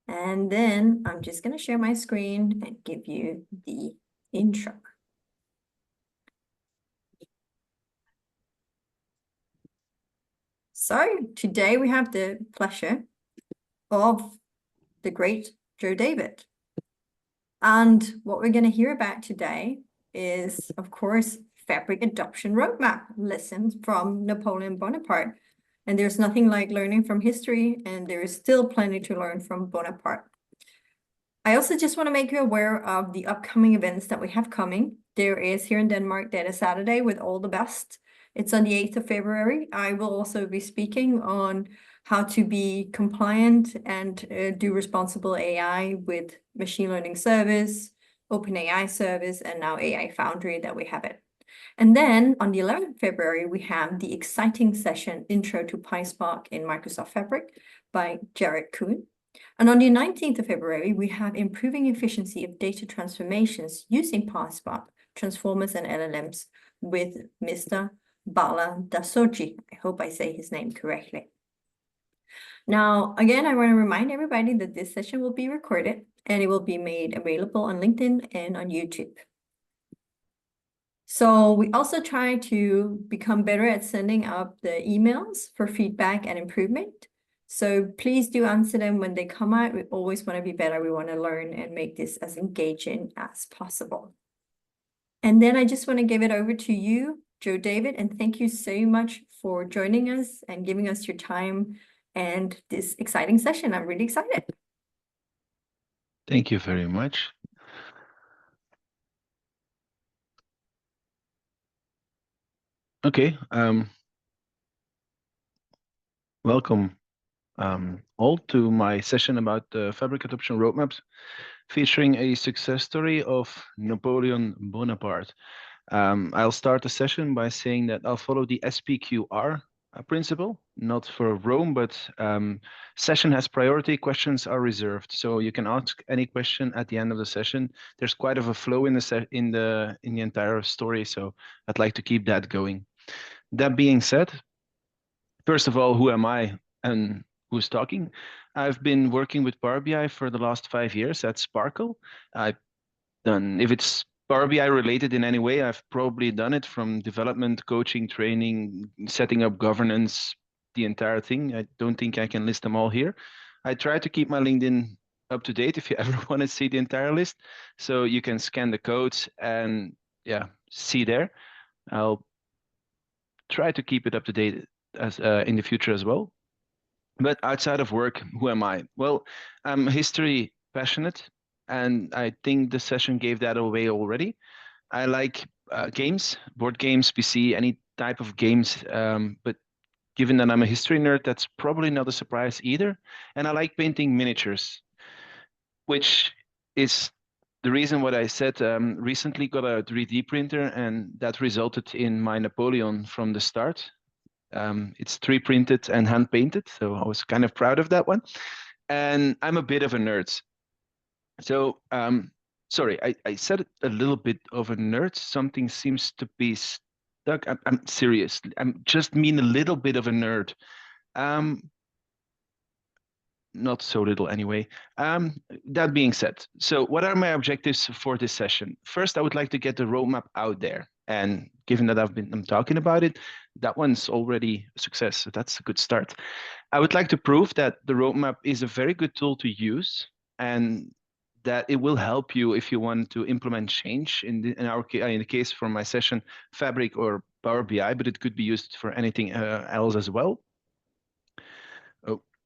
And then I'm just going to share my screen and give you the intro. So today we have the pleasure of the great Joe David. And what we're going to hear about today is, of course, fabric adoption roadmap lessons from Napoleon Bonaparte. And there's nothing like learning from history, and there is still plenty to learn from Bonaparte. I also just want to make you aware of the upcoming events that we have coming. There is here in Denmark Data Saturday with all the best. It's on the 8th of February. I will also be speaking on how to be compliant and do responsible AI with machine learning service, OpenAI service, and now AI Foundry that we have it. And then on the 11th of February, we have the exciting session Intro to PySpark in Microsoft Fabric by Jared Kuhn. And on the 19th of February, we have improving efficiency of data transformations using PySpark, transformers, and LLMs with Mr. Bala Dasoji. I hope I say his name correctly. Now, again, I want to remind everybody that this session will be recorded and it will be made available on LinkedIn and on YouTube. So we also try to become better at sending out the emails for feedback and improvement. So please do answer them when they come out. We always want to be better. We want to learn and make this as engaging as possible. And then I just want to give it over to you, Joe David, and thank you so much for joining us and giving us your time and this exciting session. I'm really excited. Thank you very much. Okay, welcome all to my session about the fabric adoption roadmaps, featuring a success story of Napoleon Bonaparte. I'll start the session by saying that I'll follow the SPQR principle, not for Rome, but session has priority, questions are reserved. So you can ask any question at the end of the session. There's quite of a flow in the entire story, so I'd like to keep that going. That being said, first of all, who am I and who's talking? I've been working with Power BI for the last 5 years at Sparkle. I've done, if it's Power BI related in any way, I've probably done it from development, coaching, training, setting up governance, the entire thing. I don't think I can list them all here. I try to keep my LinkedIn up to date if you ever want to see the entire list. So you can scan the codes and yeah, see there. I'll try to keep it up to date as in the future as well. But outside of work, who am I? Well, I'm history passionate, and I think the session gave that away already. I like games, board games, PC, any type of games. But given that I'm a history nerd, that's probably not a surprise either. And I like painting miniatures, which is the reason what I said. Recently got a 3D printer, and that resulted in my Napoleon from the start. It's 3D printed and hand painted, so I was kind of proud of that one. And I'm a bit of a nerd. So, sorry, I said it a little bit of a nerd. Something seems to be stuck. I'm serious. I'm just mean a little bit of a nerd. Not so little anyway. That being said, so what are my objectives for this session? First, I would like to get the roadmap out there. And given that I'm talking about it, that one's already a success. So that's a good start. I would like to prove that the roadmap is a very good tool to use and that it will help you if you want to implement change in the case for my session, Fabric or Power BI, but it could be used for anything else as well.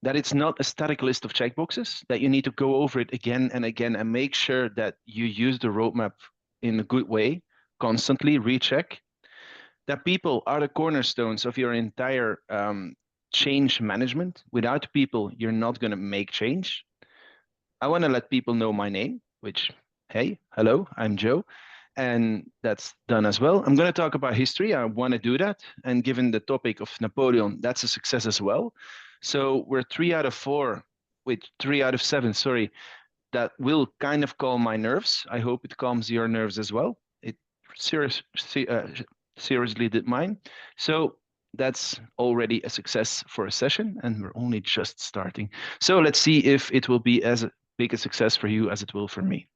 That it's not a static list of checkboxes, that you need to go over it again and again and make sure that you use the roadmap in a good way, constantly recheck. That people are the cornerstones of your entire change management. Without people, you're not going to make change. I want to let people know my name, which, hey, hello, I'm Joe. And that's done as well. I'm going to talk about history. I want to do that. And given the topic of Napoleon, that's a success as well. So we're 3 out of 4, with 3 out of 7, sorry, that will kind of calm my nerves. I hope it calms your nerves as well. It seriously did mine. So that's already a success for a session, and we're only just starting. So let's see if it will be as big a success for you as it will for me.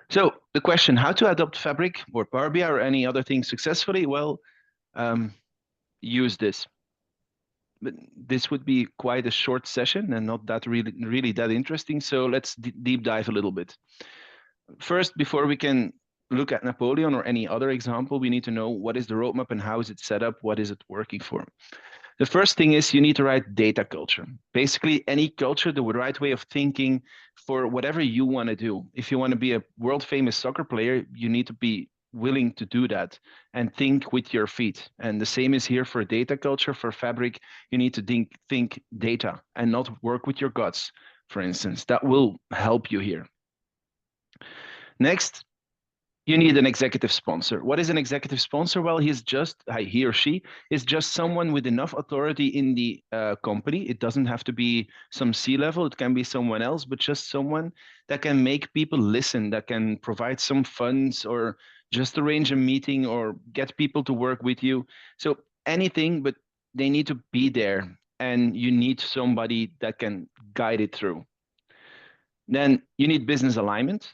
So the question, how to adopt Fabric or Power BI or any other thing successfully? Well, use this. But this would be quite a short session and not that really that interesting. So let's deep dive a little bit. First, before we can look at Napoleon or any other example, we need to know what is the roadmap and how is it set up? What is it working for? The first thing is you need to write data culture. Basically, any culture, the right way of thinking for whatever you want to do. If you want to be a world famous soccer player, you need to be willing to do that and think with your feet. And the same is here for data culture, for Fabric. You need to think data and not work with your guts, for instance. That will help you here. Next, you need an executive sponsor. What is an executive sponsor? Well, he or she is just someone with enough authority in the company. It doesn't have to be some C-level. It can be someone else, but just someone that can make people listen, that can provide some funds or just arrange a meeting or get people to work with you. So anything, but they need to be there, and you need somebody that can guide it through. Then you need business alignment.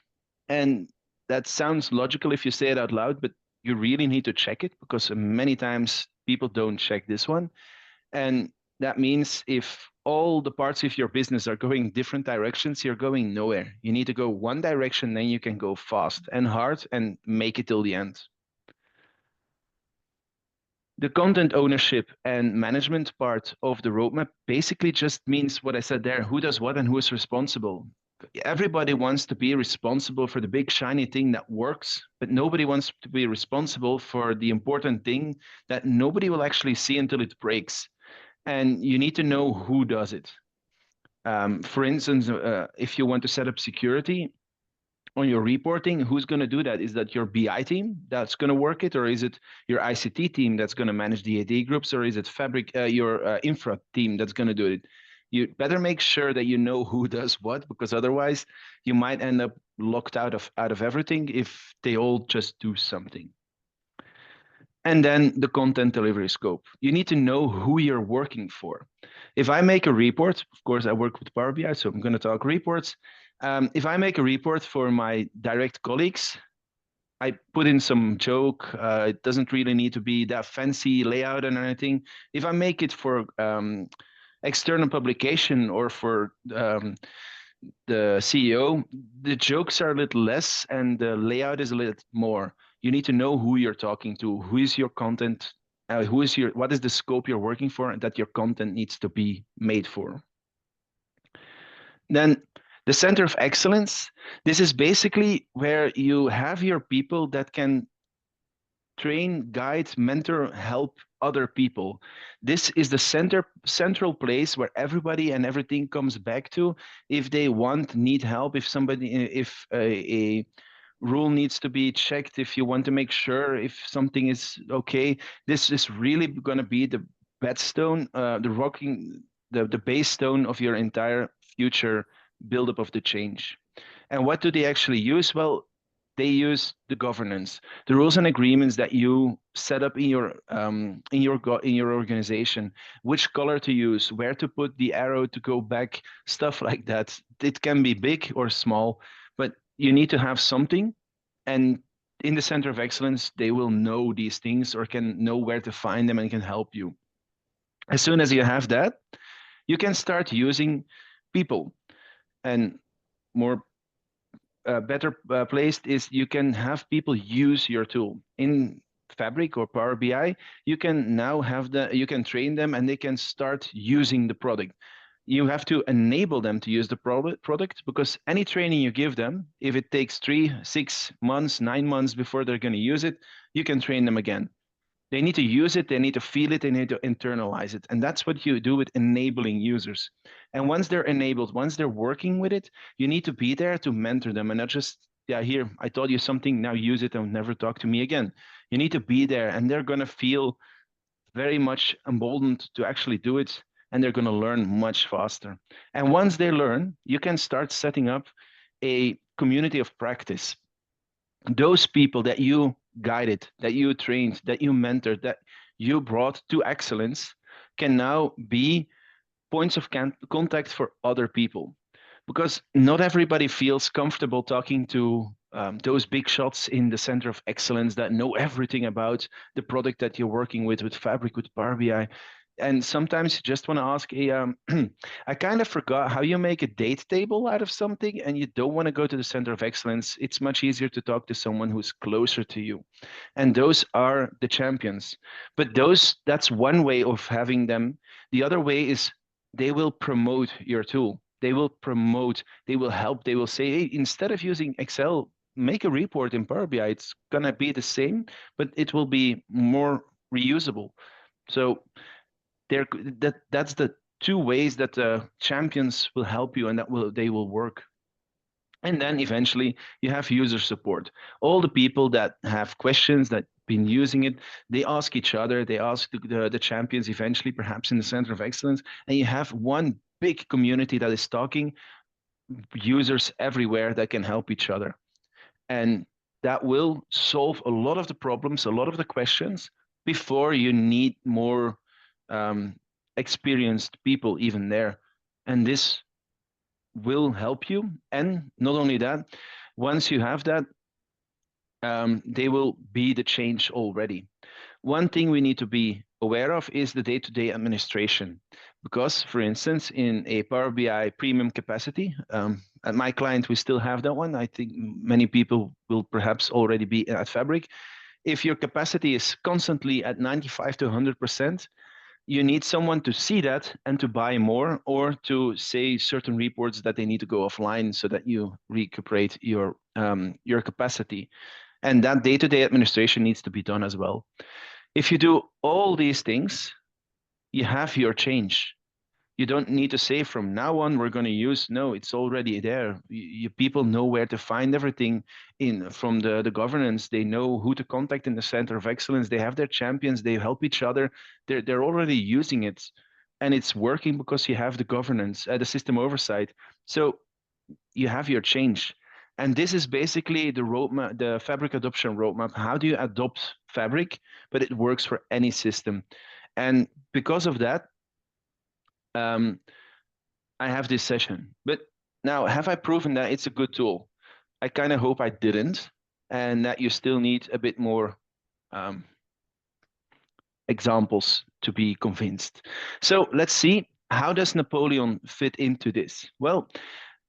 And that sounds logical if you say it out loud, but you really need to check it because many times people don't check this one. And that means if all the parts of your business are going different directions, you're going nowhere. You need to go one direction, then you can go fast and hard and make it till the end. The content ownership and management part of the roadmap basically just means what I said there, who does what and who is responsible. Everybody wants to be responsible for the big shiny thing that works, but nobody wants to be responsible for the important thing that nobody will actually see until it breaks. And you need to know who does it. For instance, if you want to set up security, on your reporting, who's going to do that? Is that your BI team that's going to work it, or is it your ICT team that's going to manage the AD groups, or is it Fabric, your infra team that's going to do it? You better make sure that you know who does what, because otherwise you might end up locked out of everything if they all just do something. And then the content delivery scope. You need to know who you're working for. If I make a report, of course, I work with Power BI, so I'm going to talk reports. If I make a report for my direct colleagues, I put in some joke. It doesn't really need to be that fancy layout and anything. If I make it for external publication or for the CEO, the jokes are a little less and the layout is a little more. You need to know who you're talking to, who is your content, what is the scope you're working for, and that your content needs to be made for. Then the center of excellence, this is basically where you have your people that can train, guide, mentor, help other people. This is the central place where everybody and everything comes back to. If they need help, if a rule needs to be checked, if you want to make sure if something is okay, this is really going to be the bedstone, the base stone of your entire future buildup of the change. And what do they actually use? Well, they use the governance, the rules and agreements that you set up in your organization, which color to use, where to put the arrow to go back, stuff like that. It can be big or small, but you need to have something. And in the center of excellence, they will know these things or can know where to find them and can help you. As soon as you have that, you can start using people. And more better placed is you can have people use your tool in Fabric or Power BI. You can now you can train them and they can start using the product. You have to enable them to use the product because any training you give them, if it takes 3, 6 months, 9 months before they're going to use it, you can train them again. They need to use it, they need to feel it, they need to internalize it. And that's what you do with enabling users. And once they're enabled, once they're working with it, you need to be there to mentor them and not just, yeah, here, I taught you something, now use it and never talk to me again. You need to be there and they're going to feel very much emboldened to actually do it and they're going to learn much faster. And once they learn, you can start setting up a community of practice. Those people that you guided, that you trained, that you mentored, that you brought to excellence can now be points of contact for other people, because not everybody feels comfortable talking to those big shots in the center of excellence that know everything about the product that you're working with Fabric, with Power BI. And sometimes you just want to ask, hey, I kind of forgot how you make a date table out of something, and you don't want to go to the center of excellence. It's much easier to talk to someone who's closer to you. And those are the champions. But that's one way of having them. The other way is they will promote your tool. They will promote, they will help, they will say, hey, instead of using Excel, make a report in Power BI. It's gonna be the same, but it will be more reusable. So that's the two ways that the champions will help you, and they will work. And then eventually you have user support. All the people that have questions, that been using it, they ask each other, they ask the champions eventually, perhaps in the center of excellence, and you have one big community that is talking, users everywhere that can help each other. And that will solve a lot of the problems, a lot of the questions before you need more um, experienced people even there. And this will help you. And not only that, once you have that, they will be the change already. One thing we need to be aware of is the day-to-day administration. Because, for instance, in a Power BI premium capacity, at my client, we still have that one. I think many people will perhaps already be at Fabric. If your capacity is constantly at 95 to 100%, you need someone to see that and to buy more, or to say certain reports that they need to go offline so that you recuperate your capacity. And that day-to-day administration needs to be done as well. If you do all these things, you have your change. You don't need to say from now on we're going to use. No, it's already there. People know where to find everything in from the governance. They know who to contact in the center of excellence. They have their champions. They help each other. They're already using it, and it's working because you have the governance, the system oversight. So you have your change. And this is basically the roadmap, the Fabric adoption roadmap. How do you adopt Fabric, but it works for any system? And because of that, um, I have this session. But now, have I proven that it's a good tool? I kind of hope I didn't, and that you still need a bit more um, examples to be convinced. So let's see, how does Napoleon fit into this? Well,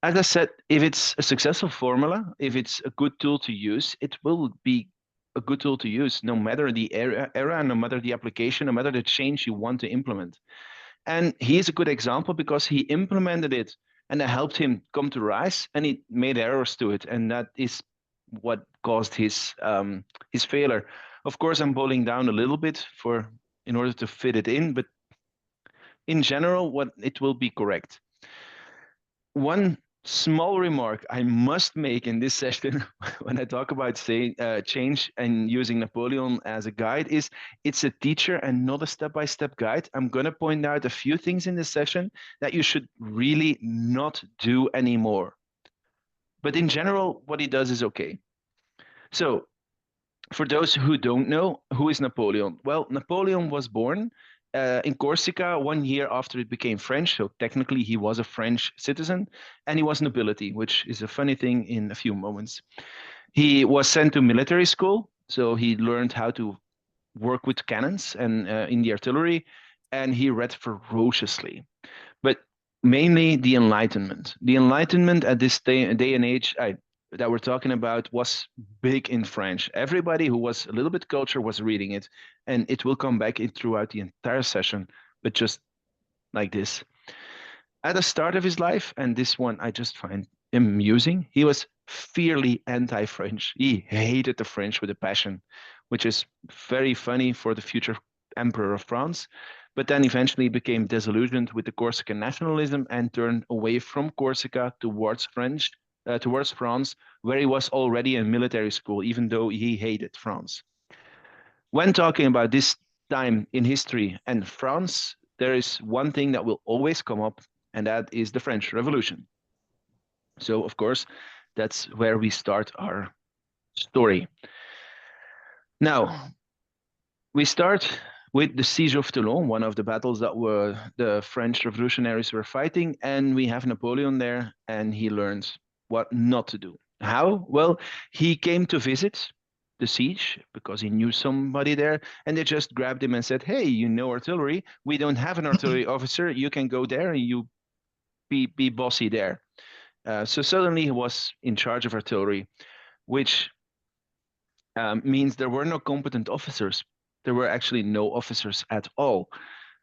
as I said, if it's a successful formula, if it's a good tool to use, it will be a good tool to use, no matter the era, no matter the application, no matter the change you want to implement. And he is a good example because he implemented it, and it helped him come to rise, and he made errors to it, and that is what caused his failure. Of course, I'm boiling down a little bit in order to fit it in, but in general, what it will be correct. One small remark I must make in this session when I talk about change and using Napoleon as a guide is it's a teacher and not a step-by-step guide. I'm going to point out a few things in this session that you should really not do anymore. But in general, what he does is okay. So for those who don't know, who is Napoleon? Well, Napoleon was born in Corsica 1 year after it became French. So technically, he was a French citizen, and he was nobility, which is a funny thing in a few moments. He was sent to military school, so he learned how to work with cannons and in the artillery, and he read ferociously. But mainly the Enlightenment. The Enlightenment at this day and age that we're talking about was big in French. Everybody who was a little bit cultured was reading it, and it will come back throughout the entire session, but just like this. At the start of his life, and this one I just find amusing, he was fiercely anti-French. He hated the French with a passion, which is very funny for the future emperor of France. But then eventually became disillusioned with the Corsican nationalism and turned away from Corsica towards France, where he was already in military school, even though he hated France. When talking about this time in history and France, there is one thing that will always come up, and that is the French Revolution. So, of course, that's where we start our story. Now, we start with the siege of Toulon, one of the battles that were the French revolutionaries were fighting, and we have Napoleon there, and he learns what not to do. How? Well, he came to visit the siege because he knew somebody there, and they just grabbed him and said, "Hey, you know artillery? We don't have an artillery officer. You can go there and you be bossy there." So suddenly he was in charge of artillery, which means there were no competent officers. There were actually no officers at all.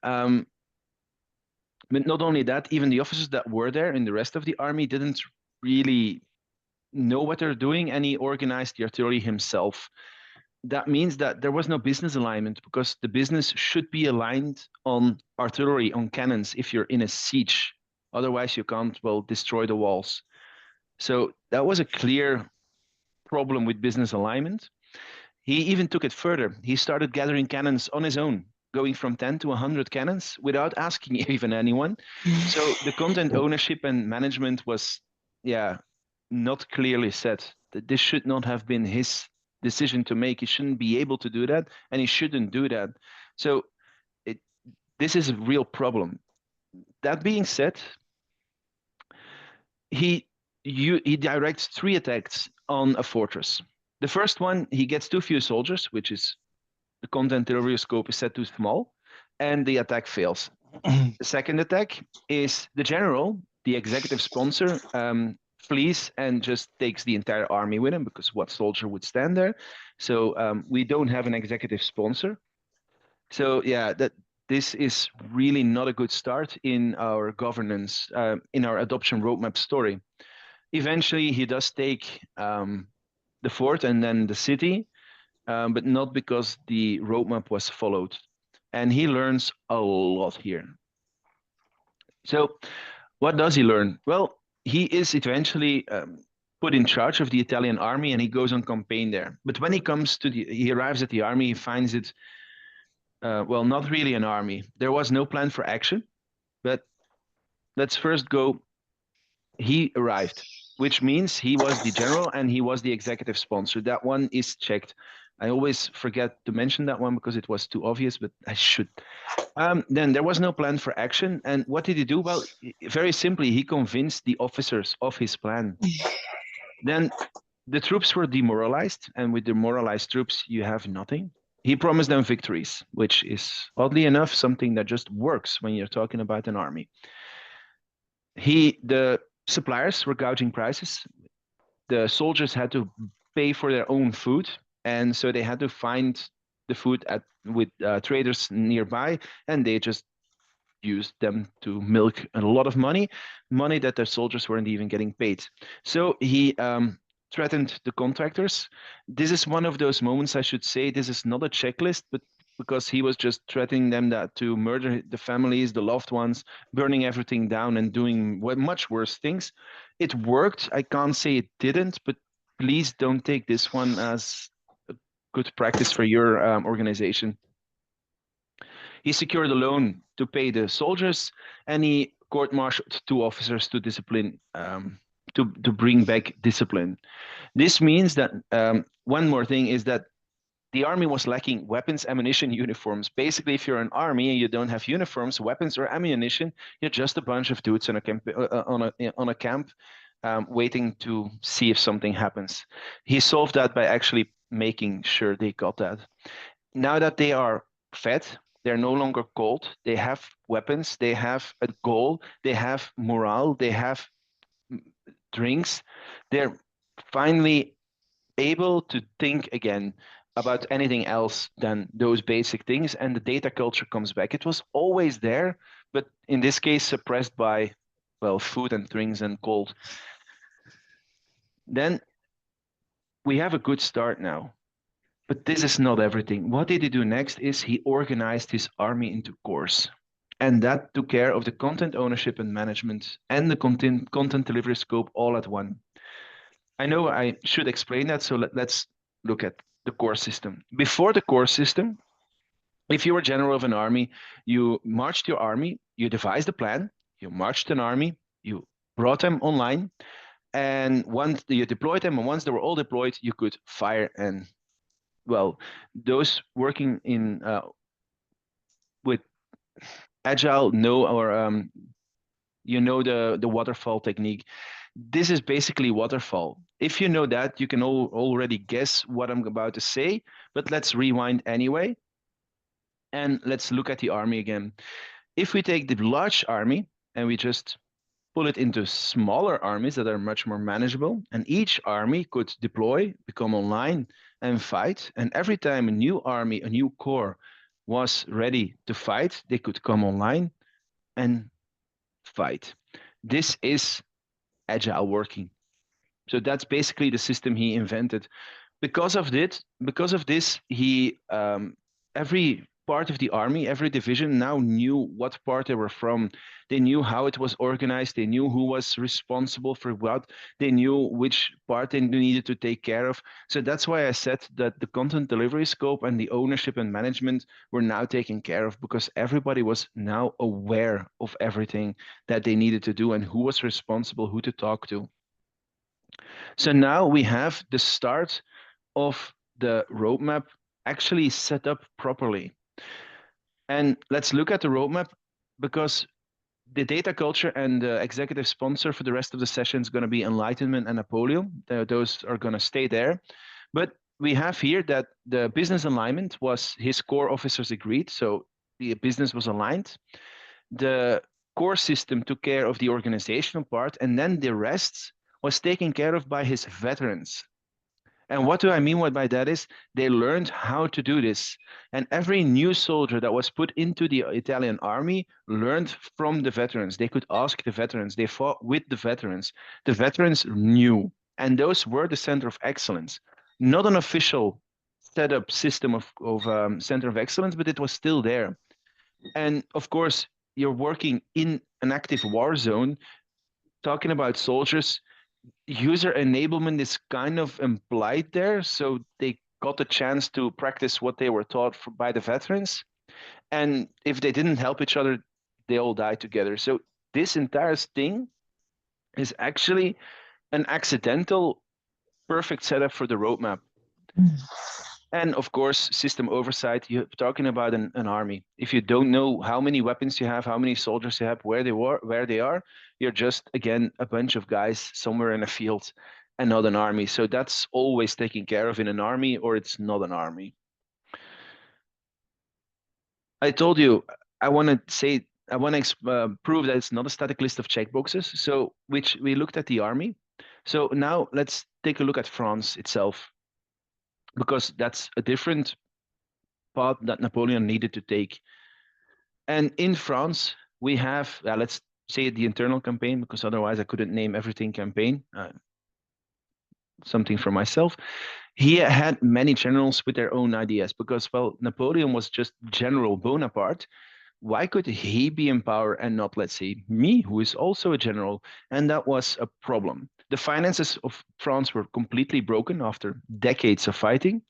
Um, but not only that, even the officers that were there in the rest of the army didn't really know what they're doing, and he organized the artillery himself. That means that there was no business alignment because the business should be aligned on artillery, on cannons, if you're in a siege. Otherwise, you can't, well, destroy the walls. So that was a clear problem with business alignment. He even took it further. He started gathering cannons on his own, going from 10 to 100 cannons without asking even anyone. So the content ownership and management was, yeah, not clearly set. That this should not have been his decision to make. He shouldn't be able to do that, and he shouldn't do that. So this is a real problem. That being said, he he directs 3 attacks on a fortress. The first one, he gets too few soldiers, which is the content delivery scope is set too small, and the attack fails. The second attack is the general, the executive sponsor, flees and just takes the entire army with him because what soldier would stand there? So we don't have an executive sponsor. So yeah, this is really not a good start in our governance, in our adoption roadmap story. Eventually, he does take the fort and then the city, but not because the roadmap was followed. And he learns a lot here. So, what does he learn? Well, he is eventually put in charge of the Italian army and he goes on campaign there. But when he arrives at the army, he finds it, well, not really an army. There was no plan for action, but let's first go. He arrived, which means he was the general and he was the executive sponsor. That one is checked. I always forget to mention that one because it was too obvious, but I should. Then there was no plan for action. And what did he do? Well, very simply, he convinced the officers of his plan. Then the troops were demoralized, and with demoralized troops, you have nothing. He promised them victories, which is oddly enough something that just works when you're talking about an army. The suppliers were gouging prices. The soldiers had to pay for their own food, and so they had to find the food with traders nearby, and they just used them to milk a lot of money that their soldiers weren't even getting paid. So he threatened the contractors. This is one of those moments, I should say. This is not a checklist, but because he was just threatening them that to murder the families, the loved ones, burning everything down and doing much worse things. It worked. I can't say it didn't, but please don't take this one as a good practice for your organization. He secured a loan to pay the soldiers, and he court-martialed 2 officers to discipline, to bring back discipline. This means that one more thing is that the army was lacking weapons, ammunition, uniforms. Basically, if you're an army and you don't have uniforms, weapons, or ammunition, you're just a bunch of dudes on a camp waiting to see if something happens. He solved that by actually making sure they got that. Now that they are fed, they're no longer cold. They have weapons. They have a goal. They have morale. They have drinks. They're finally able to think again about anything else than those basic things, and the data culture comes back. It was always there, but in this case suppressed by, well, food and drinks and cold. Then we have a good start now, but this is not everything. What did he do next is he organized his army into corps, and that took care of the content ownership and management and the content delivery scope all at one. I know I should explain that, so let's look at the core system. Before the core system, if you were general of an army, you marched your army, you devised a plan, you marched an army, you brought them online, and once you deployed them, and once they were all deployed, you could fire. And well, those working in agile know or you know the waterfall technique. This is basically waterfall. If you know that, you can already guess what I'm about to say, but let's rewind anyway. And let's look at the army again. If we take the large army and we just pull it into smaller armies that are much more manageable, and each army could deploy, become online, and fight. And every time a new army, a new corps was ready to fight, they could come online and fight. This is agile working. So that's basically the system he invented. Because of this, he every part of the army, every division now knew what part they were from. They knew how it was organized. They knew who was responsible for what. They knew which part they needed to take care of. So that's why I said that the content delivery scope and the ownership and management were now taken care of, because everybody was now aware of everything that they needed to do and who was responsible, who to talk to. So now we have the start of the roadmap actually set up properly. And let's look at the roadmap, because the data culture and the executive sponsor for the rest of the session is going to be Enlightenment and Napoleon. Those are going to stay there. But we have here that the business alignment was his core officers agreed. So the business was aligned. The core system took care of the organizational part, and then the rest was taken care of by his veterans. And what do I mean by that is they learned how to do this. And every new soldier that was put into the Italian army learned from the veterans. They could ask the veterans. They fought with the veterans. The veterans knew. And those were the center of excellence. Not an official set up system of center of excellence, but it was still there. And of course, you're working in an active war zone, talking about soldiers. User enablement is kind of implied there. So they got a chance to practice what they were taught by the veterans. And if they didn't help each other, they all died together. So this entire thing is actually an accidental perfect setup for the roadmap. And of course, system oversight. You're talking about an army. If you don't know how many weapons you have, how many soldiers you have, where they are, you're just again a bunch of guys somewhere in a field and not an army. So that's always taken care of in an army, or it's not an army. I told you I want to prove that it's not a static list of checkboxes. So which we looked at the army. So now let's take a look at France itself, because that's a different path that Napoleon needed to take. And in France, we have, let's say the internal campaign, because otherwise I couldn't name everything campaign, something for myself. He had many generals with their own ideas, because, well, Napoleon was just General Bonaparte. Why could he be in power and not, let's say, me, who is also a general? And that was a problem. The finances of France were completely broken after decades of fighting.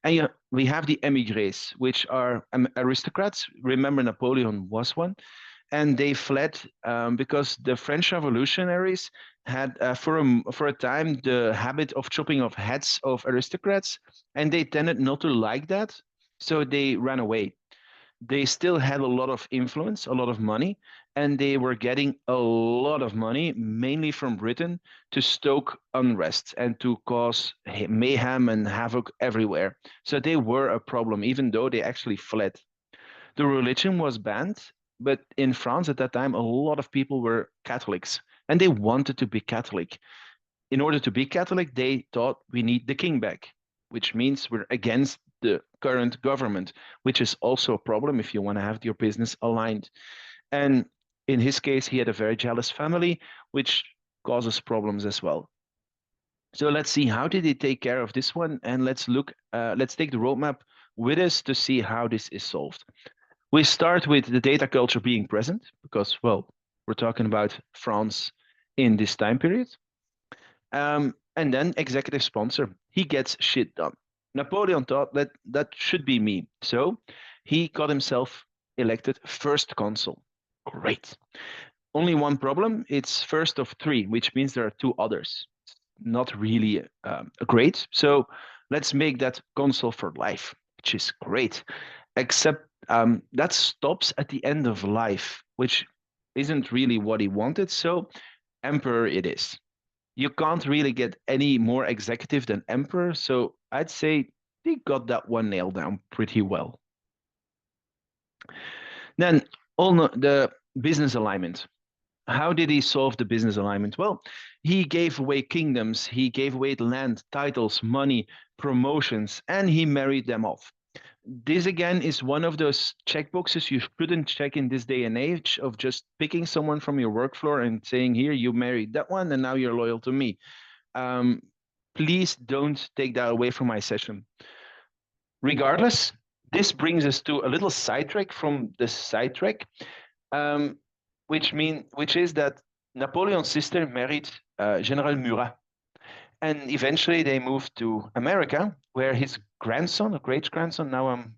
And we have the émigrés, which are aristocrats. Remember, Napoleon was one. And they fled because the French revolutionaries had, for a time, the habit of chopping off heads of aristocrats, and they tended not to like that. So they ran away. They still had a lot of influence, a lot of money, and they were getting a lot of money, mainly from Britain, to stoke unrest and to cause mayhem and havoc everywhere. So they were a problem, even though they actually fled. The religion was banned, but in France at that time, a lot of people were Catholics, and they wanted to be Catholic. In order to be Catholic, they thought we need the king back, which means we're against the current government, which is also a problem if you want to have your business aligned. And in his case, he had a very jealous family, which causes problems as well. So let's see, how did he take care of this one? And let's take the roadmap with us to see how this is solved. We start with the data culture being present because, well, we're talking about France in this time period. And then executive sponsor, he gets shit done. Napoleon thought that that should be me. So he got himself elected first consul. Great. Only one problem, it's first of three, which means there are two others. Not really great. So let's make that consul for life, which is great. Except That stops at the end of life, which isn't really what he wanted. So, emperor it is. You can't really get any more executive than emperor. So, I'd say they got that one nailed down pretty well. Then, the business alignment. How did he solve the business alignment? Well, he gave away kingdoms, he gave away land, titles, money, promotions, and he married them off. This again is one of those checkboxes you shouldn't check in this day and age of just picking someone from your work floor and saying, here, you married that one, and now you're loyal to me. Um, please don't take that away from my session. Regardless, this brings us to a little sidetrack from the sidetrack, um, which is that Napoleon's sister married General Murat, and eventually they moved to America, where his grandson, a great grandson, now I'm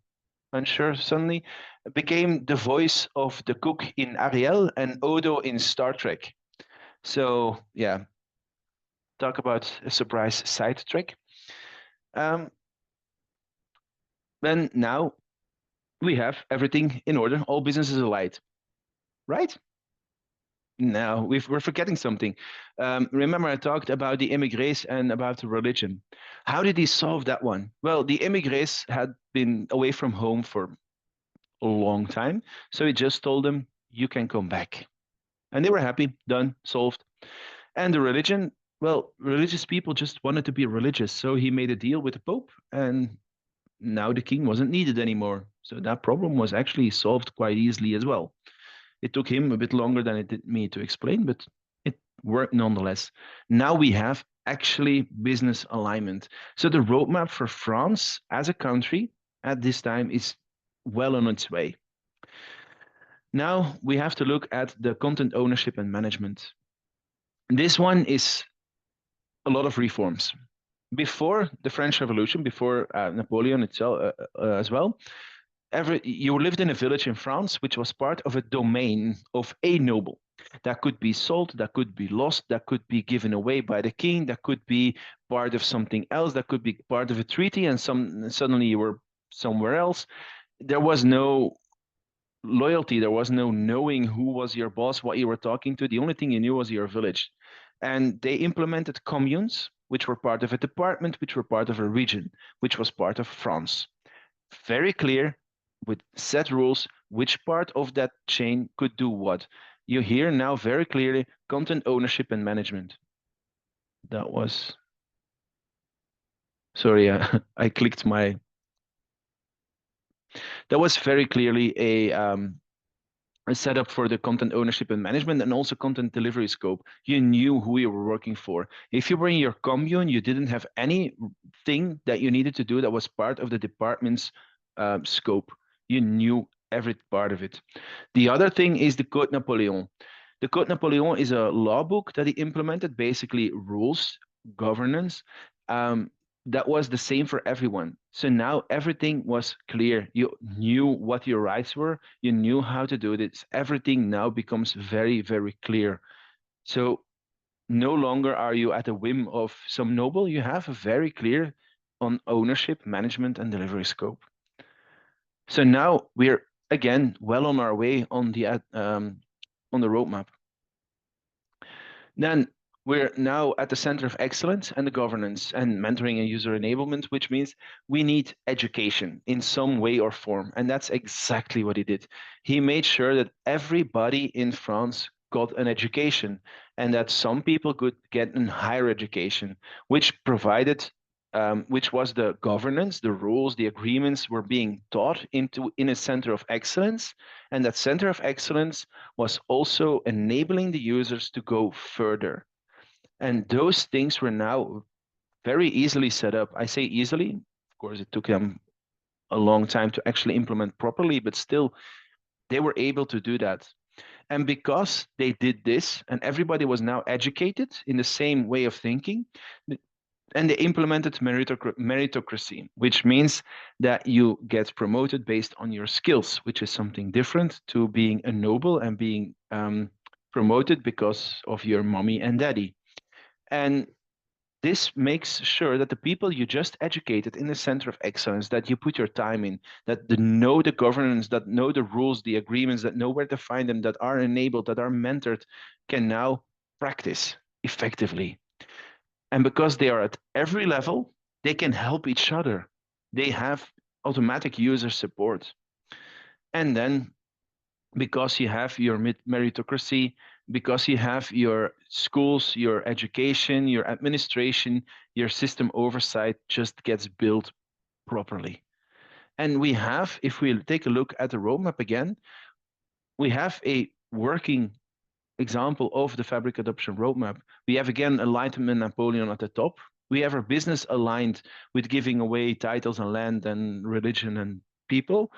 unsure, suddenly became the voice of the cook in Ariel and Odo in Star Trek. So yeah, talk about a surprise sidetrack. Then now we have everything in order, all businesses aligned, right? Now we're forgetting something. Remember, I talked about the immigrants and about the religion. How did he solve that one? Well, the immigrants had been away from home for a long time, so he just told them, "You can come back," and they were happy. Done, solved. And the religion, well, religious people just wanted to be religious, so he made a deal with the Pope, and now the king wasn't needed anymore. So that problem was actually solved quite easily as well. It took him a bit longer than it did me to explain, but it worked nonetheless. Now we have actually business alignment. So the roadmap for France as a country at this time is well on its way. Now we have to look at the content ownership and management. This one is a lot of reforms. Before the French Revolution, before Napoleon itself as well, you lived in a village in France which was part of a domain of a noble. That could be sold, that could be lost, that could be given away by the king, that could be part of something else, that could be part of a treaty, and suddenly you were somewhere else. There was no loyalty, there was no knowing who was your boss, what you were talking to. The only thing you knew was your village. And they implemented communes, which were part of a department, which were part of a region, which was part of France. Very clear with set rules which part of that chain could do what. You hear now very clearly content ownership and management. That was, sorry, I clicked my, that was very clearly a setup for the content ownership and management and also content delivery scope. You knew who you were working for. If you were in your commune, you didn't have anything that you needed to do that was part of the department's scope. You knew every part of it. The other thing is the Code Napoleon. The Code Napoleon is a law book that he implemented, basically rules, governance. Um, that was the same for everyone. So now everything was clear. You knew what your rights were, you knew how to do this. Everything now becomes very, very clear. So no longer are you at the whim of some noble. You have a very clear on ownership, management, and delivery scope. So now we're again well on our way on the roadmap. Then we're now at the center of excellence and the governance and mentoring and user enablement, which means we need education in some way or form. And that's exactly what he did. He made sure that everybody in France got an education and that some people could get a higher education, which provided which was the governance, the rules, the agreements were being taught in a center of excellence. And that center of excellence was also enabling the users to go further. And those things were now very easily set up. I say easily, of course, it took them a long time to actually implement properly, but still, they were able to do that. And because they did this, and everybody was now educated in the same way of thinking, and they implemented meritocracy, which means that you get promoted based on your skills, which is something different to being a noble and being promoted because of your mommy and daddy. And this makes sure that the people you just educated in the center of excellence, that you put your time in, that know the governance, that know the rules, the agreements, that know where to find them, that are enabled, that are mentored, can now practice effectively. And because they are at every level, they can help each other. They have automatic user support. And then because you have your meritocracy, because you have your schools, your education, your administration, your system oversight just gets built properly. And we have, if we take a look at the roadmap again, we have a working example of the fabric adoption roadmap. We have again Enlightenment Napoleon at the top. We have our business aligned with giving away titles and land and religion and people.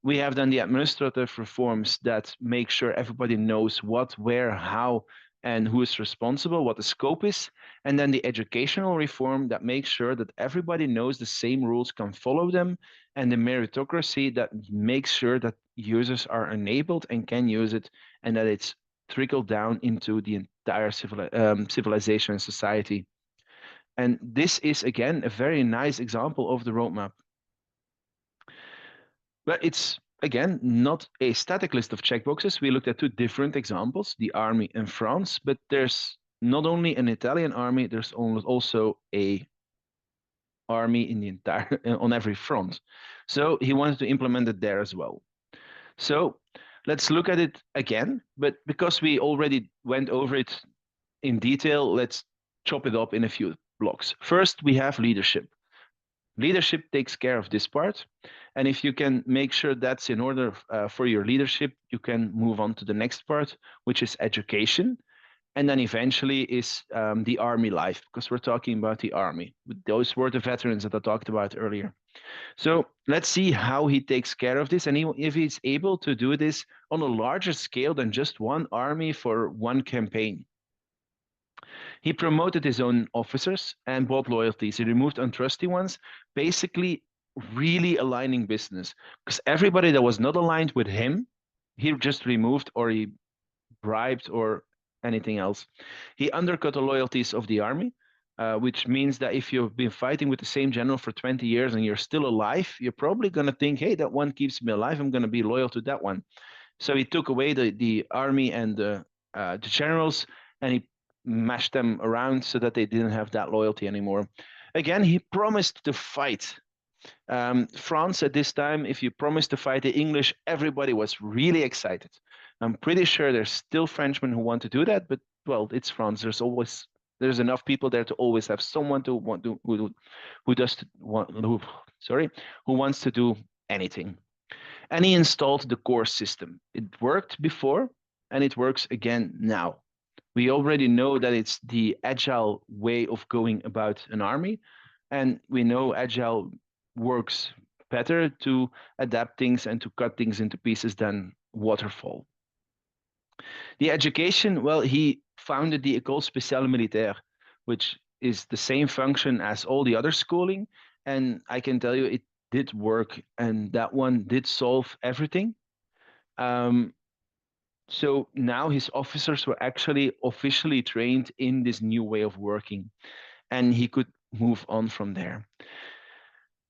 We have then the administrative reforms that make sure everybody knows what, where, how, and who is responsible, what the scope is. And then the educational reform that makes sure that everybody knows the same rules, can follow them. And the meritocracy that makes sure that users are enabled and can use it, and that it's trickled down into the entire civilization and society. And this is, again, a very nice example of the roadmap. But it's, again, not a static list of checkboxes. We looked at two different examples, the army in France, but there's not only an Italian army, there's also a army in the entire on every front. So he wanted to implement it there as well. So let's look at it again, but because we already went over it in detail, let's chop it up in a few blocks. First, we have leadership. Leadership takes care of this part. And if you can make sure that's in order for your leadership, you can move on to the next part, which is education. And then eventually is the army life, because we're talking about the army. Those were the veterans that I talked about earlier. So let's see how he takes care of this, and if he's able to do this on a larger scale than just one army for one campaign. He promoted his own officers and bought loyalties. He removed untrusty ones, basically really aligning business. Because everybody that was not aligned with him, he just removed, or he bribed, or anything else. He undercut the loyalties of the army, which means that if you've been fighting with the same general for 20 years and you're still alive, you're probably going to think, hey, that one keeps me alive. I'm going to be loyal to that one. So he took away the army and the generals, and he mashed them around so that they didn't have that loyalty anymore. Again, he promised to fight. France at this time, if you promised to fight the English, everybody was really excited. I'm pretty sure there's still Frenchmen who want to do that, but well, it's France. There's enough people there to always have someone to want to who does want who wants to do anything. And he installed the core system. It worked before, and it works again now. We already know that it's the agile way of going about an army, and we know agile works better to adapt things and to cut things into pieces than waterfall. The education, well, he founded the École Spéciale Militaire, which is the same function as all the other schooling. And I can tell you it did work, and that one did solve everything. So now his officers were actually officially trained in this new way of working, and he could move on from there.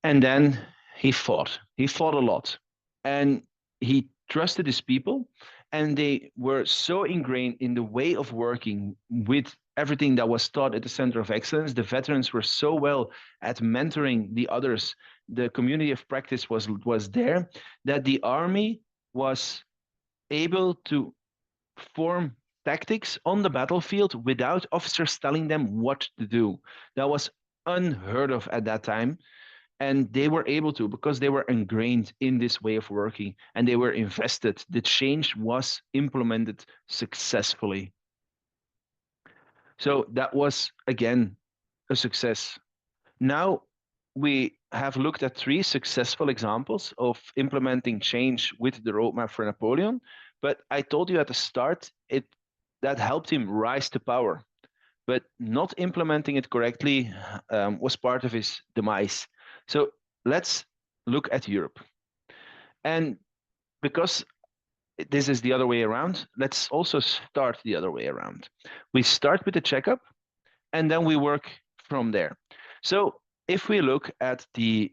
And then he fought. He fought a lot, and he trusted his people, and they were so ingrained in the way of working with everything that was taught at the Center of Excellence. The veterans were so well at mentoring the others. The community of practice was there, that the army was able to form tactics on the battlefield without officers telling them what to do. That was unheard of at that time. And they were able to, because they were ingrained in this way of working and they were invested. The change was implemented successfully. So that was, again, a success. Now we have looked at 3 successful examples of implementing change with the roadmap for Napoleon. But I told you at the start, that helped him rise to power. But not implementing it correctly was part of his demise. So let's look at Europe. And because this is the other way around, let's also start the other way around. We start with the checkup, and then we work from there. So if we look at the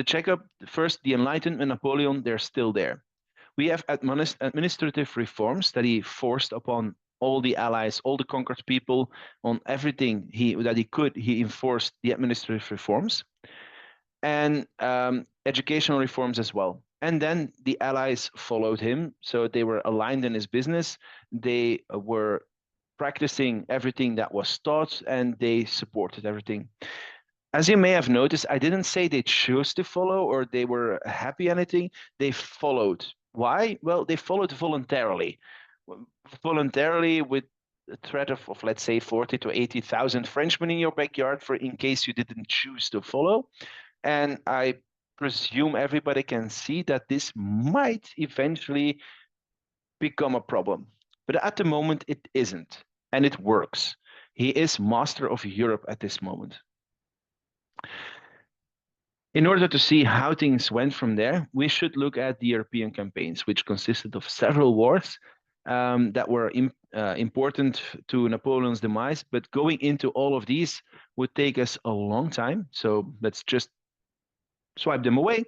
checkup, first, the Enlightenment, Napoleon, they're still there. We have administrative reforms that he forced upon all the allies, all the conquered people, on everything that he could. He enforced the administrative reforms and educational reforms as well. And then the allies followed him, so they were aligned in his business. They were practicing everything that was taught, and they supported everything. As you may have noticed, I didn't say they chose to follow or they were happy anything. They followed. Why? Well, they followed voluntarily. Voluntarily with a threat of let's say 40 to 80,000 Frenchmen in your backyard for in case you didn't choose to follow. And I presume everybody can see that this might eventually become a problem. But at the moment, it isn't. And it works. He is master of Europe at this moment. In order to see how things went from there, we should look at the European campaigns, which consisted of several wars that were important to Napoleon's demise. But going into all of these would take us a long time. So let's just swipe them away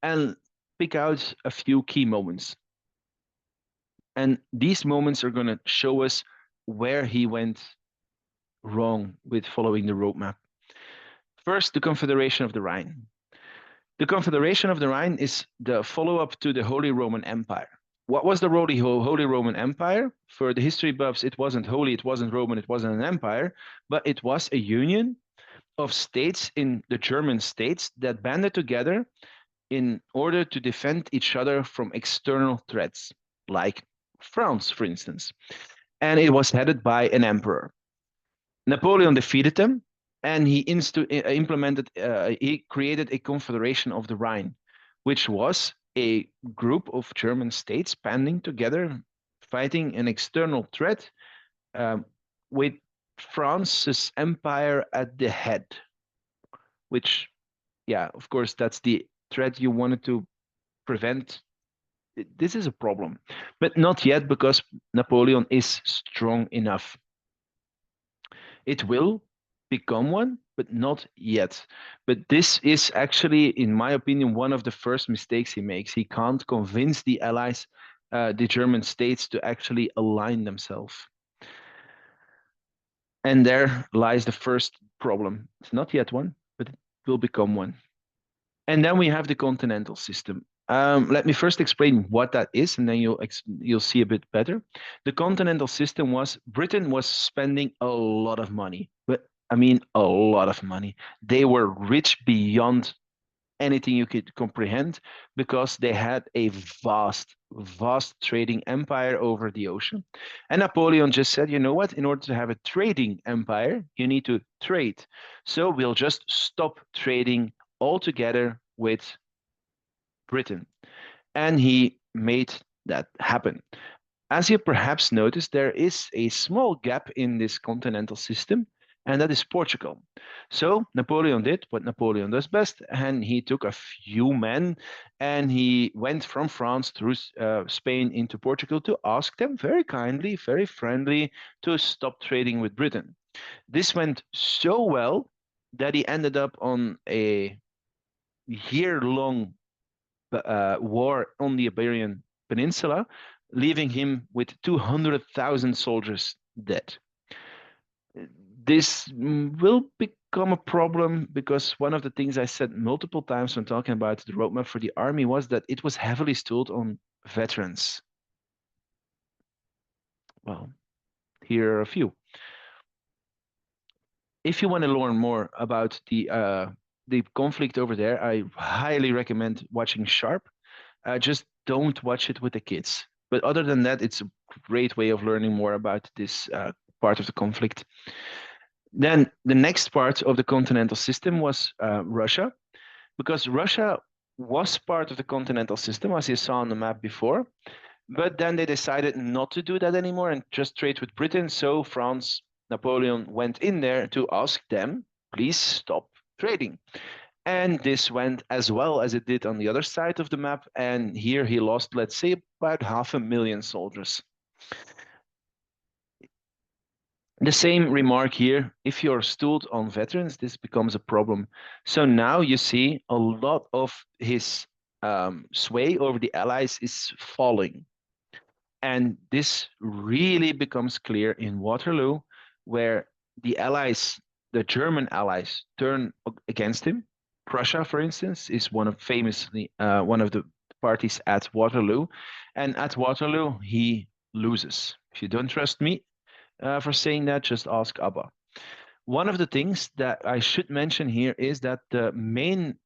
and pick out a few key moments. And these moments are going to show us where he went wrong with following the roadmap. First, the Confederation of the Rhine. The Confederation of the Rhine is the follow-up to the Holy Roman Empire. What was the Holy Roman Empire? For the history buffs, it wasn't holy, it wasn't Roman, it wasn't an empire, but it was a union of states in the German states that banded together in order to defend each other from external threats, like France, for instance. And it was headed by an emperor. Napoleon defeated them, and he created a confederation of the Rhine, which was a group of German states banding together, fighting an external threat with France's empire at the head, which, yeah, of course, that's the threat you wanted to prevent. This is a problem, but not yet because Napoleon is strong enough. It will become one, but not yet. But this is actually, in my opinion, one of the first mistakes he makes. He can't convince the allies, the German states, to actually align themselves. And there lies the first problem. It's not yet one, but it will become one. And then we have the continental system. Let me first explain what that is, and then you'll see a bit better. The continental system was Britain was spending a lot of money, but I mean a lot of money. They were rich beyond anything you could comprehend because they had a vast, vast trading empire over the ocean. And Napoleon just said, you know what? In order to have a trading empire, you need to trade. So we'll just stop trading altogether with Britain. And he made that happen. As you perhaps noticed, there is a small gap in this continental system, and that is Portugal. So Napoleon did what Napoleon does best, and he took a few men and he went from France through Spain into Portugal to ask them very kindly, very friendly, to stop trading with Britain. This went so well that he ended up on a year-long war on the Iberian Peninsula, leaving him with 200,000 soldiers dead. This will become a problem because one of the things I said multiple times when talking about the roadmap for the army was that it was heavily stooled on veterans. Well, here are a few. If you want to learn more about the conflict over there, I highly recommend watching Sharp. Just don't watch it with the kids. But other than that, it's a great way of learning more about this part of the conflict. Then the next part of the continental system was Russia, because Russia was part of the continental system, as you saw on the map before. But then they decided not to do that anymore and just trade with Britain. So France, Napoleon went in there to ask them, please stop trading. And this went as well as it did on the other side of the map. And here he lost, let's say, about 500,000 soldiers. The same remark here, if you're stood on veterans, this becomes a problem. So now you see a lot of his sway over the Allies is falling. And this really becomes clear in Waterloo, where the Allies, the German Allies, turn against him. Prussia, for instance, is famously one of the parties at Waterloo. And at Waterloo, he loses. If you don't trust me, for saying that, just ask Abba. One of the things that I should mention here is that the main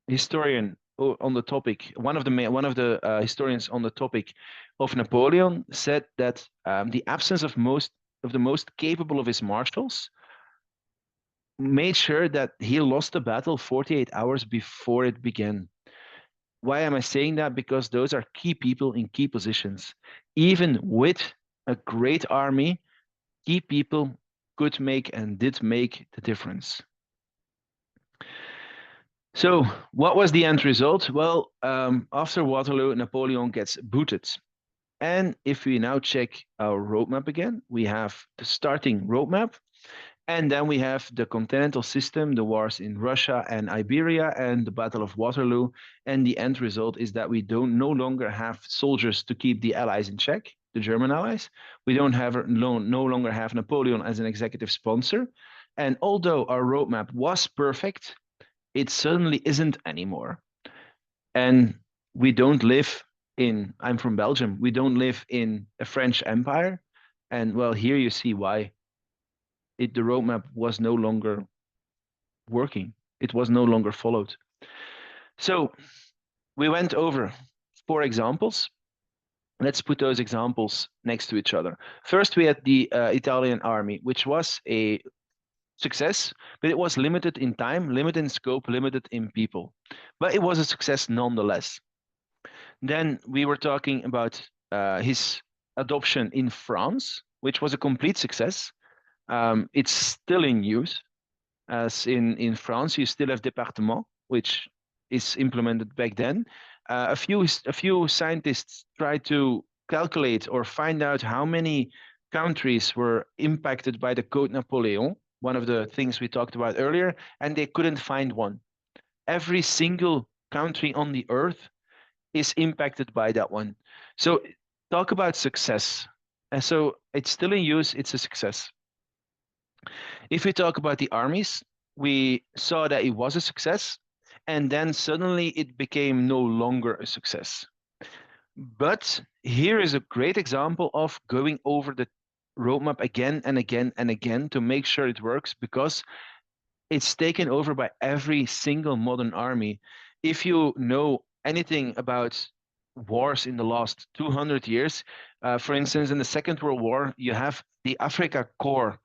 historian on the topic, one of the historians on the topic of Napoleon, said that the absence of the most capable of his marshals made sure that he lost the battle 48 hours before it began. Why am I saying that? Because those are key people in key positions. Even with a great army, key people could make and did make the difference. So, what was the end result? Well, after Waterloo, Napoleon gets booted. And if we now check our roadmap again, we have the starting roadmap, and then we have the continental system, the wars in Russia and Iberia, and the Battle of Waterloo. And the end result is that we don't no longer have soldiers to keep the Allies in check, the German Allies. We don't have no longer have Napoleon as an executive sponsor. And although our roadmap was perfect, it certainly isn't anymore. And we don't live I'm from Belgium, we don't live in a French empire. And well, here you see why the roadmap was no longer working. It was no longer followed. So we went over 4 examples. Let's put those examples next to each other. First, we had the Italian army, which was a success, but it was limited in time, limited in scope, limited in people. But it was a success nonetheless. Then we were talking about his adoption in France, which was a complete success. It's still in use, as in France you still have département, which is implemented back then. A few scientists tried to calculate or find out how many countries were impacted by the Code Napoleon, one of the things we talked about earlier, and they couldn't find one. Every single country on the earth is impacted by that one. So talk about success. And so it's still in use, it's a success. If we talk about the armies, we saw that it was a success, and then suddenly it became no longer a success. But here is a great example of going over the roadmap again and again and again to make sure it works, because it's taken over by every single modern army. If you know anything about wars in the last 200 years, for instance, in the Second World War, you have the Africa Corps.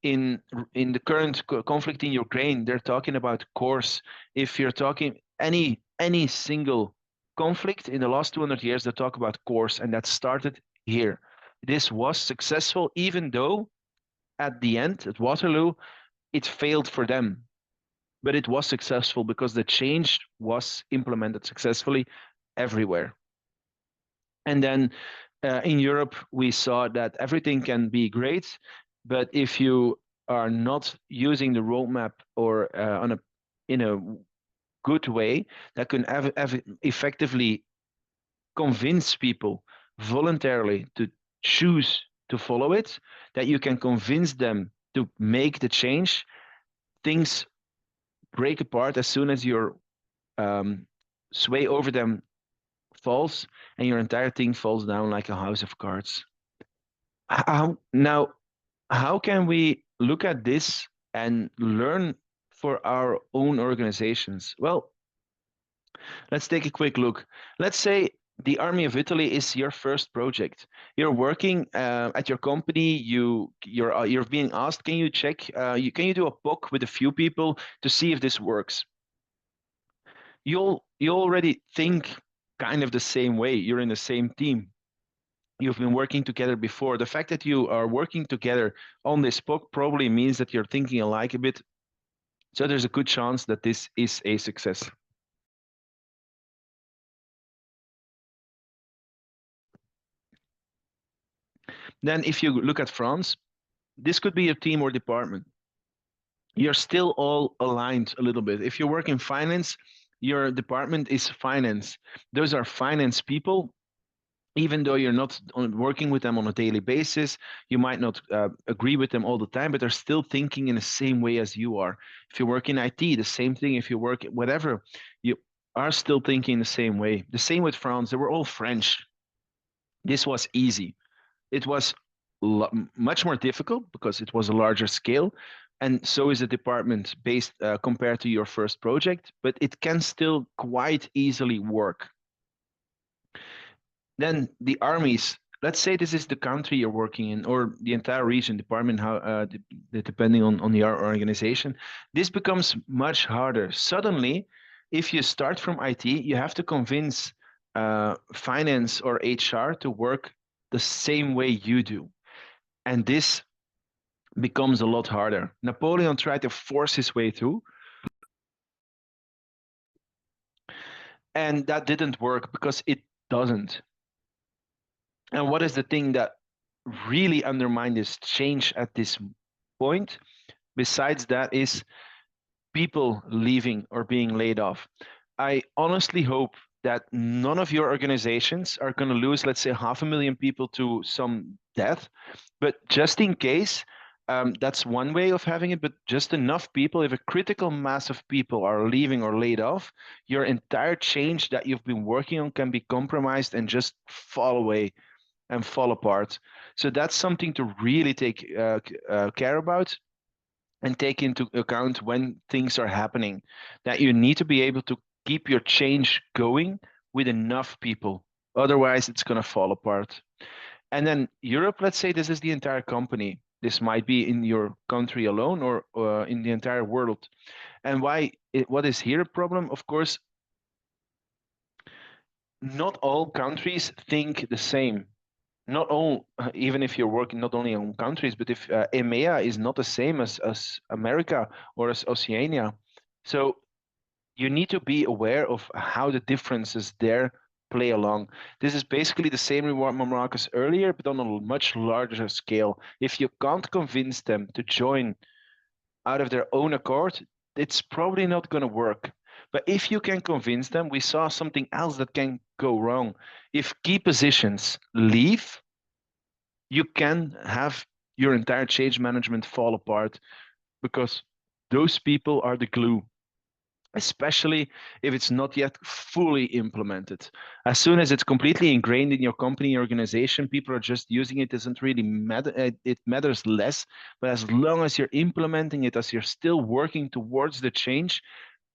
In the current conflict in Ukraine, they're talking about corps. If you're talking any single conflict in the last 200 years, they talk about corps, and that started here. This was successful, even though at the end, at Waterloo, it failed for them, but it was successful because the change was implemented successfully everywhere. And then in Europe, we saw that everything can be great, but if you are not using the roadmap or in a good way that can effectively convince people voluntarily to choose to follow it, that you can convince them to make the change, things break apart as soon as your sway over them falls, and your entire thing falls down like a house of cards. Now, how can we look at this and learn for our own organizations? Well, let's take a quick look. Let's say the Army of Italy is your first project. You're working at your company. You're being asked, can you check? Can you do a POC with a few people to see if this works? You already think kind of the same way. You're in the same team. You've been working together before. The fact that you are working together on this book probably means that you're thinking alike a bit. So there's a good chance that this is a success. Then if you look at France, this could be a team or department. You're still all aligned a little bit. If you work in finance, your department is finance. Those are finance people. Even though you're not working with them on a daily basis, you might not agree with them all the time, but they're still thinking in the same way as you are. If you work in IT, the same thing. If you work whatever, you are still thinking the same way. The same with France. They were all French. This was easy. It was much more difficult because it was a larger scale. And so is the department based compared to your first project, but it can still quite easily work. Then the armies, let's say this is the country you're working in or the entire region, department, how depending on the organization, this becomes much harder. Suddenly, if you start from IT, you have to convince finance or HR to work the same way you do. And this becomes a lot harder. Napoleon tried to force his way through, and that didn't work because it doesn't. And what is the thing that really undermined this change at this point, besides that, is people leaving or being laid off. I honestly hope that none of your organizations are going to lose, let's say, 500,000 people to some death. But just in case, that's one way of having it. But just enough people, if a critical mass of people are leaving or laid off, your entire change that you've been working on can be compromised and just fall away and fall apart. So that's something to really take care about and take into account when things are happening, that you need to be able to keep your change going with enough people. Otherwise, it's going to fall apart. And then Europe, let's say this is the entire company. This might be in your country alone or in the entire world. And what is here a problem? Of course, not all countries think the same. Not all, even if you're working not only on countries, but if EMEA is not the same as America or as Oceania. So you need to be aware of how the differences there play along. This is basically the same remark as earlier, but on a much larger scale. If you can't convince them to join out of their own accord, it's probably not going to work. But if you can convince them, we saw something else that can go wrong. If key positions leave, you can have your entire change management fall apart because those people are the glue, especially if it's not yet fully implemented. As soon as it's completely ingrained in your company organization, people are just using it, doesn't really matter. It matters less. But as long as you're implementing it, as you're still working towards the change,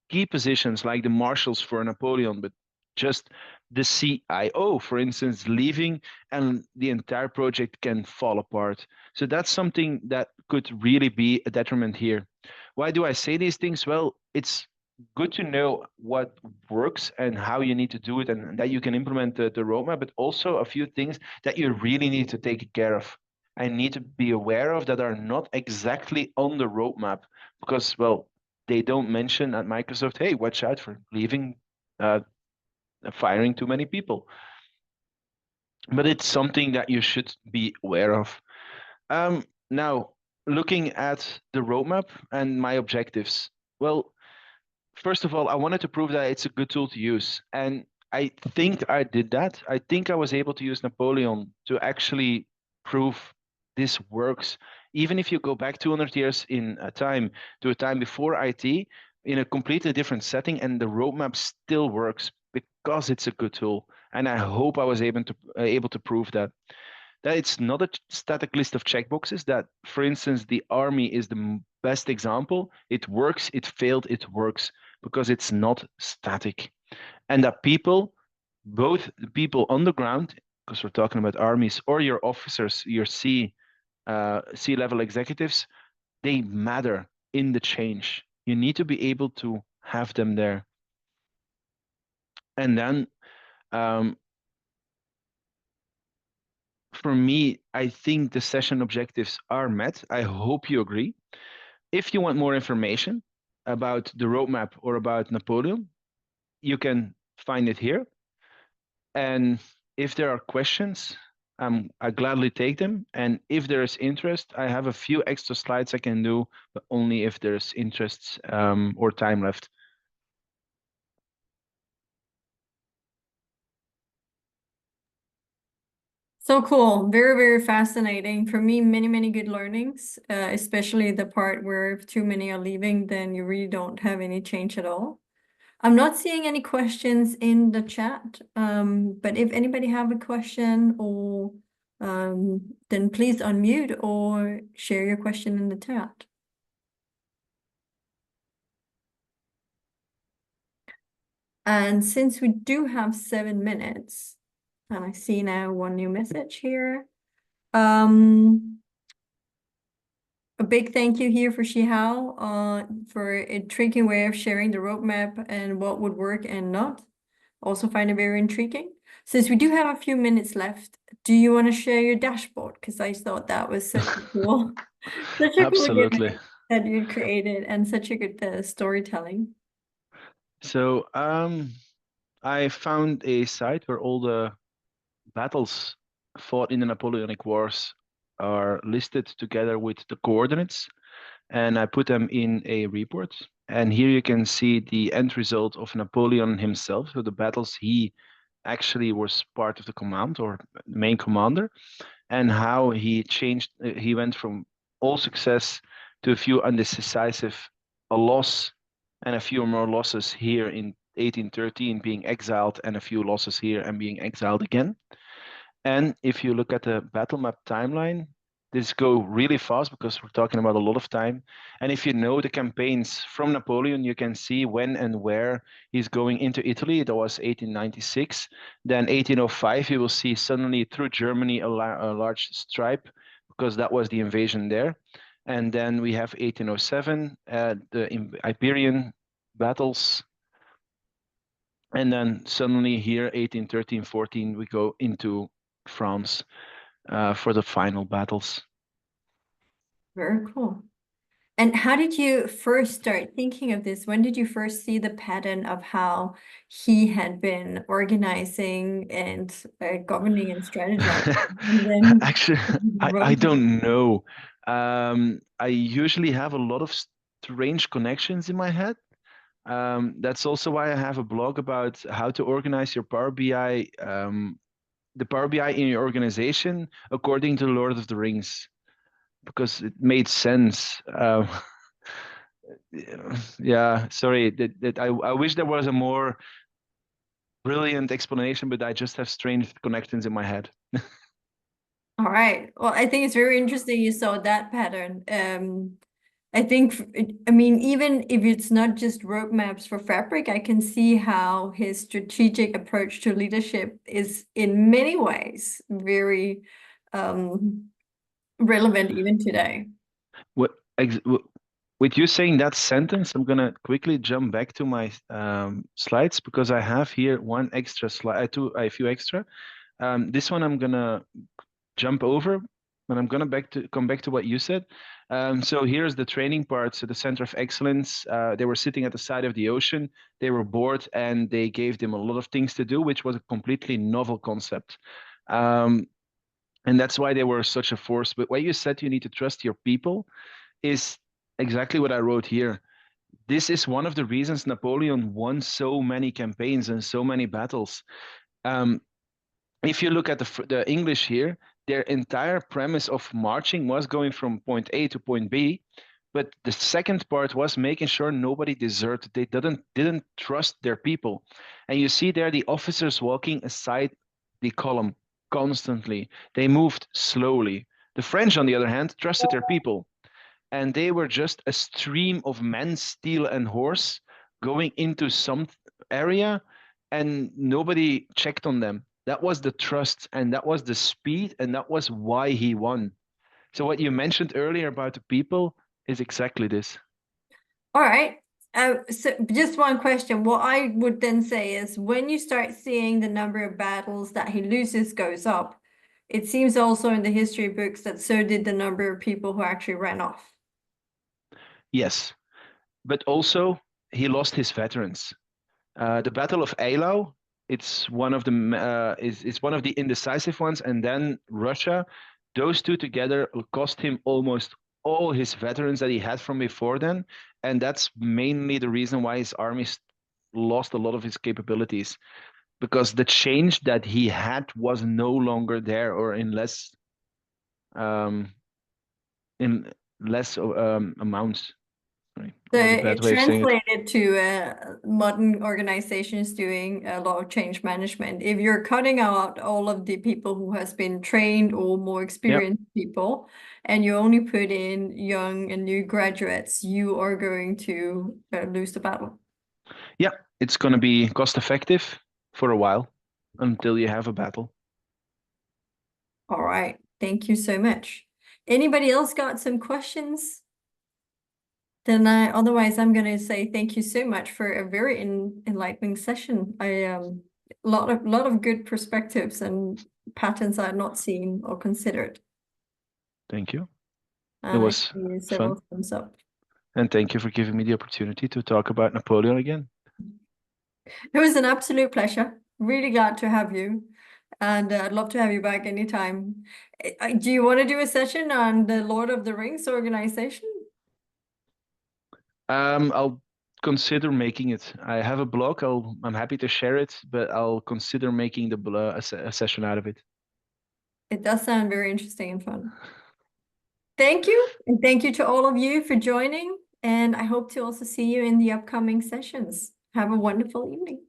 key positions like the marshals for Napoleon, but just the CIO, for instance, leaving and the entire project can fall apart. So that's something that could really be a detriment here. Why do I say these things? Well, it's good to know what works and how you need to do it and that you can implement the roadmap, but also a few things that you really need to take care of and need to be aware of that are not exactly on the roadmap because, well, they don't mention at Microsoft, hey, watch out for leaving, uh, firing too many people. But it's something that you should be aware of. Now, looking at the roadmap and my objectives. Well, first of all, I wanted to prove that it's a good tool to use. And I think I did that. I think I was able to use Napoleon to actually prove this works. Even if you go back 200 years in a time to a time before IT, in a completely different setting, and the roadmap still works because it's a good tool. And I hope I was able to prove that it's not a static list of checkboxes. That, for instance, the army is the best example. It works, it failed, it works because it's not static. And that people, both the people on the ground, because we're talking about armies, or your officers, your C-level executives, they matter in the change. You need to be able to have them there. And then um, for me, I think the session objectives are met. I hope you agree. If you want more information about the roadmap or about Napoleon, you can find it here. And if there are questions, I gladly take them. And if there is interest, I have a few extra slides I can do, but only if there's interest or time left. So cool. Very, very fascinating. For me, many, many good learnings, especially the part where if too many are leaving, then you really don't have any change at all. I'm not seeing any questions in the chat, but if anybody have a question or then please unmute or share your question in the chat. And since we do have 7 minutes, and I see now one new message here. A big thank you here for Shihao for a intriguing way of sharing the roadmap and what would work and not. Also find it very intriguing. Since we do have a few minutes left, do you want to share your dashboard? Because I thought that was such a cool Absolutely. gimmick that you created and such a good storytelling. So I found a site where all the battles fought in the Napoleonic Wars are listed together with the coordinates, and I put them in a report. And here you can see the end result of Napoleon himself, so the battles he actually was part of the command or main commander, and how he changed. He went from all success to a few undecisive, a loss, and a few more losses here in 1813, being exiled, and a few losses here and being exiled again. And if you look at the battle map timeline, this go really fast because we're talking about a lot of time. And if you know the campaigns from Napoleon, you can see when and where he's going into Italy. That was 1896. Then 1805, you will see suddenly through Germany a large stripe because that was the invasion there. And then we have 1807, the Iberian battles. And then suddenly here, 1813, 14, we go into France for the final battles. Very cool. And how did you first start thinking of this? When did you first see the pattern of how he had been organizing and governing and strategizing? And then Actually, I don't know. I usually have a lot of strange connections in my head. That's also why I have a blog about how to organize your Power BI, the Power BI in your organization according to Lord of the Rings, because it made sense. Yeah, sorry. I wish there was a more brilliant explanation, but I just have strange connections in my head. All right. Well, I think it's very interesting you saw that pattern. I think, I mean, even if it's not just roadmaps for Fabric, I can see how his strategic approach to leadership is in many ways very relevant even today. What, with you saying that sentence, I'm gonna quickly jump back to my slides because I have here one extra slide, a few extra. This one I'm gonna jump over, but I'm gonna come back to what you said. So here's the training part. So the Center of Excellence, they were sitting at the side of the ocean. They were bored, and they gave them a lot of things to do, which was a completely novel concept. And that's why they were such a force. But what you said, you need to trust your people, is exactly what I wrote here. This is one of the reasons Napoleon won so many campaigns and so many battles. Um, if you look at the English here, their entire premise of marching was going from point A to point B, but the second part was making sure nobody deserted. They didn't trust their people, and you see there the officers walking aside the column constantly. They moved slowly. The French, on the other hand, trusted their people, and they were just a stream of men, steel, and horse going into some area, and nobody checked on them. That was the trust, and that was the speed, and that was why he won. So what you mentioned earlier about the people is exactly this. All right. So just one question. What I would then say is when you start seeing the number of battles that he loses goes up, it seems also in the history books that so did the number of people who actually ran off. Yes, but also he lost his veterans. The Battle of Eylau, It's one of the is one of the indecisive ones, and then Russia. Those two together cost him almost all his veterans that he had from before then, and that's mainly the reason why his armies lost a lot of his capabilities, because the change that he had was no longer there, or um, in less amounts. Sorry, So was a bad it way of saying it. translated to modern organizations doing a lot of change management. If you're cutting out all of the people who has been trained or more Yeah, experienced people, and you only put in young and new graduates, you are going to lose the battle. yeah, it's going to be cost effective for a while until you have a battle. All right. Thank you so much. Anybody else got some questions? Then otherwise I'm going to say thank you so much for a very enlightening session. I lot of good perspectives and patterns I've not seen or considered. Thank you. It And I was see fun. several thumbs up. And thank you for giving me the opportunity to talk about Napoleon again. It was an absolute pleasure. Really glad to have you. And I'd love to have you back anytime. Do you want to do a session on the Lord of the Rings organization? I'll consider making it. I have a blog. I'm happy to share it, but I'll consider making a session out of it. It does sound very interesting and fun. Thank you. And thank you to all of you for joining. And I hope to also see you in the upcoming sessions. Have a wonderful evening.